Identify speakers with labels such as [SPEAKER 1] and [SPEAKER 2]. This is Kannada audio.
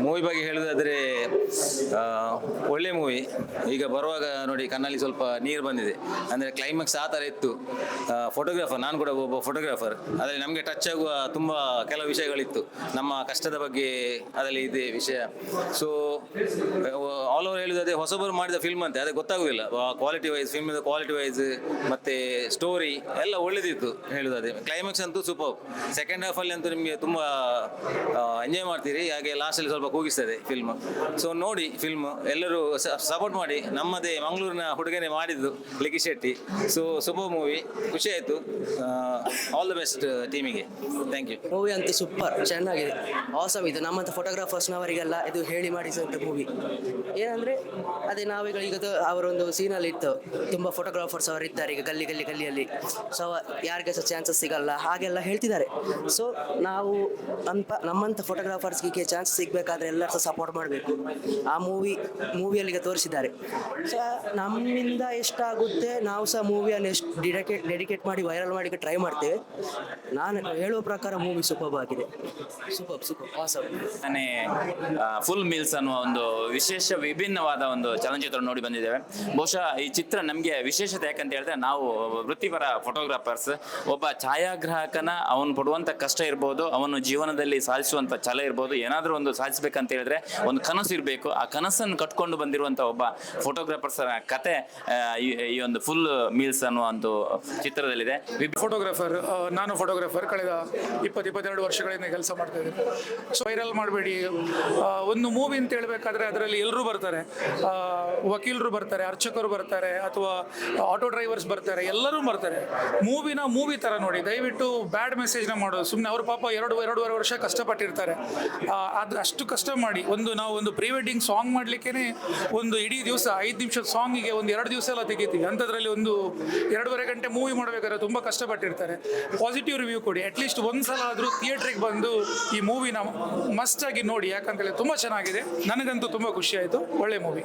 [SPEAKER 1] ಮೂವಿ ಬಗ್ಗೆ ಹೇಳುವುದಾದ್ರೆ ಒಳ್ಳೆ ಮೂವಿ. ಈಗ ಬರುವಾಗ ನೋಡಿ ಕಣ್ಣಲ್ಲಿ ಸ್ವಲ್ಪ ನೀರು ಬಂದಿದೆ, ಅಂದರೆ ಕ್ಲೈಮ್ಯಾಕ್ಸ್ ಆ ಥರ ಇತ್ತು. ಫೋಟೋಗ್ರಾಫರ್, ನಾನು ಕೂಡ ಒಬ್ಬ ಫೋಟೋಗ್ರಾಫರ್, ಅದರಲ್ಲಿ ನಮಗೆ ಟಚ್ ಆಗುವ ತುಂಬ ಕೆಲವು ವಿಷಯಗಳಿತ್ತು, ನಮ್ಮ ಕಷ್ಟದ ಬಗ್ಗೆ ಅದರಲ್ಲಿ ಇದೆ ವಿಷಯ. ಸೊ ಆಲ್ ಓವರ್ ಹೇಳುವುದಾದ್ರೆ ಹೊಸಬರು ಮಾಡಿದ ಫಿಲ್ಮ್ ಅಂತೆ, ಅದೇ ಗೊತ್ತಾಗುದಿಲ್ಲ ಕ್ವಾಲಿಟಿ ವೈಸ್, ಫಿಲ್ಮಿನ ಕ್ವಾಲಿಟಿ ವೈಸ್ ಮತ್ತೆ ಸ್ಟೋರಿ ಎಲ್ಲ ಒಳ್ಳೆದಿತ್ತು ಹೇಳುವುದಾದ್ರೆ. ಕ್ಲೈಮ್ಯಾಕ್ಸ್ ಅಂತೂ ಸೂಪರ್. ಸೆಕೆಂಡ್ ಹಾಫ್ ಅಲ್ಲಿ ಅಂತೂ ನಿಮಗೆ ತುಂಬ ಎಂಜಾಯ್ ಮಾಡ್ತೀರಿ, ಹಾಗೆ ಲಾಸ್ಟಲ್ಲಿ ಸ್ವಲ್ಪ ಕೂಗಿಸ್ತದೆ ಫಿಲ್ಮ್. ಸೊ ನೋಡಿ ಫಿಲ್ಮ್, ಎಲ್ಲರೂ ಸಪೋರ್ಟ್ ಮಾಡಿ. ನಮ್ಮದೇ ಮಂಗಳೂರಿನ ಹುಡುಗನೇ ಮಾಡಿದ್ದು Likhi Shetty. So super movie, ಖುಷಿ ಆಯಿತು. ಆಲ್ ದ ಬೆಸ್ಟ್ ಟೀಮಿಗೆ. Thank you.
[SPEAKER 2] ಮೂವಿ ಅಂತೂ ಸೂಪರ್, ಚೆನ್ನಾಗಿದೆ, ಆಸಮ್ ಇದು. ನಮ್ಮಂಥ ಫೋಟೋಗ್ರಾಫರ್ಸ್ನವರಿಗೆಲ್ಲ ಇದು ಹೇಳಿ ಮಾಡಿಸಿದಂಥ ಮೂವಿ. ಏನಂದರೆ ಅದೇ ನಾವೀಗ ಈಗ ಅವರೊಂದು ಸೀನಲ್ಲಿ ಇತ್ತು, ತುಂಬ ಫೋಟೋಗ್ರಾಫರ್ಸ್ ಅವರು ಇದ್ದಾರೆ ಈಗ ಗಲ್ಲಿಯಲ್ಲಿ. ಸೊ ಯಾರಿಗೆ ಸಹ ಚಾನ್ಸಸ್ ಸಿಗಲ್ಲ ಹಾಗೆಲ್ಲ ಹೇಳ್ತಿದ್ದಾರೆ. ಸೊ ನಾವು ನಮ್ಮಂಥ ಫೋಟೋಗ್ರಾಫರ್ಸ್ಗೆ ಚಾನ್ಸ್ ಸಿಗಬೇಕಾದ್ರೆ ಎಲ್ಲರೂ ಸಹ ಸಪೋರ್ಟ್ ಮಾಡಬೇಕು. ಆ ಮೂವಿಯಲ್ಲಿ ಈಗ ತೋರಿಸಿದ್ದಾರೆ. ಸೊ ನಮ್ಮಿಂದ ಎಷ್ಟಾಗುತ್ತೆ ನಾವು ಸಹ ಮೂವಿಯನ್ನು ಎಷ್ಟು ಡೆಡಿಕೇಟ್ ಮಾಡಿ ವೈರಲ್ ಮಾಡಿ ಟ್ರೈ ಮಾಡ್ತೇವೆ. ನಾನು ಹೇಳುವ ಪ್ರಕಾರ ಮೂವಿ ಸೂಪರ್ ಆಗಿದೆ, ಸೂಪರ್ ಆಸಮ್.
[SPEAKER 3] ನಾನೇ ಫುಲ್ ಮೀಲ್ಸ್ ಅನ್ನುವ ಒಂದು ವಿಶೇಷ ವಿಭಿನ್ನವಾದ ಒಂದು ಚಲನಚಿತ್ರ ನೋಡಿ ಬಂದಿದ್ದೇವೆ. ಬಹುಶಃ ಈ ಚಿತ್ರ ನಮಗೆ ವಿಶೇಷತೆ ಯಾಕಂತ ಹೇಳಿದ್ರೆ, ನಾವು ವೃತ್ತಿಪರ ಫೋಟೋಗ್ರಾಫರ್ಸ್, ಒಬ್ಬ ಛಾಯಾಗ್ರಾಹಕನ ಅವನು ಪಡುವಂಥ ಕಷ್ಟ ಇರ್ಬೋದು, ಅವನು ಜೀವನದಲ್ಲಿ ಸಾಧಿಸುವಂಥ ಛಲ ಇರ್ಬೋದು, ಏನಾದರೂ ಒಂದು ಸಾಧಿಸಬೇಕಂತ ಹೇಳಿದ್ರೆ ಒಂದು ಕನಸು ಇರಬೇಕು. ಆ ಕನಸನ್ನು ಕಟ್ಕೊಂಡು ಬಂದಿರುವಂಥ ಒಬ್ಬ ಫೋಟೋಗ್ರಾಫರ್ಸರ ಕತೆ ಈ ಒಂದು ಫುಲ್ ಮೀಲ್ಸ್ ಅನ್ನುವ ಒಂದು ಚಿತ್ರದಲ್ಲಿದೆ.
[SPEAKER 4] ನಾನು ಫೋಟೋಗ್ರಾಫರ್ ಕಳೆದ 22 ವರ್ಷಗಳಿಂದ ಕೆಲಸ ಮಾಡ್ತಾ ಇದ್ದೀನಿ. ಸೊ ವೈರಲ್ ಮಾಡಬೇಡಿ. ಒಂದು ಮೂವಿ ಅಂತ ಹೇಳ್ಬೇಕಾದ್ರೆ ಅದರಲ್ಲಿ ಎಲ್ಲರೂ ಬರ್ತಾರೆ, ವಕೀಲರು ಬರ್ತಾರೆ, ಅರ್ಚಕರು ಬರ್ತಾರೆ, ಅಥವಾ ಆಟೋ ಡ್ರೈವರ್ಸ್ ಬರ್ತಾರೆ, ಎಲ್ಲರೂ ಬರ್ತಾರೆ. ಮೂವಿ ಥರ ನೋಡಿ, ದಯವಿಟ್ಟು ಬ್ಯಾಡ್ ಮೆಸೇಜ್ನ ಮಾಡೋದು ಸುಮ್ಮನೆ. ಅವ್ರ ಪಾಪ ಎರಡೂವರೆ ವರ್ಷ ಕಷ್ಟಪಟ್ಟಿರ್ತಾರೆ. ಅದು ಅಷ್ಟು ಕಷ್ಟ ಮಾಡಿ ನಾವು ಒಂದು ಪ್ರೀ ವೆಡ್ಡಿಂಗ್ ಸಾಂಗ್ ಮಾಡಲಿಕ್ಕೇ ಒಂದು ಇಡೀ ದಿವಸ 5 ನಿಮಿಷದ ಸಾಂಗಿಗೆ 2 ದಿವಸ ಎಲ್ಲ ತೆಗಿತೀವಿ. ಅಂಥದ್ರಲ್ಲಿ ಒಂದು 2.5 ಗಂಟೆ ಮೂವಿ ಮಾಡಬೇಕಾದ್ರೆ ತುಂಬ ಕಷ್ಟಪಟ್ಟಿರ್ತಾರೆ. ಪಾಸಿಟಿವ್ ರಿವ್ಯೂ ಕೊಡಿ, ಅಟ್ಲೀಸ್ಟ್ ಒಂದ್ಸಲ ಆದರೂ ಥಿಯೇಟ್ರಿಗೆ ಬಂದು ಈ ಮೂವಿನ ಮಸ್ತಾಗಿ ನೋಡಿ. ಯಾಕಂತೇಳಿ ತುಂಬ ಚೆನ್ನಾಗಿದೆ, ನನಗಂತೂ ತುಂಬ ಖುಷಿ ಆಯಿತು. ಒಳ್ಳೆ ಮೂವಿ.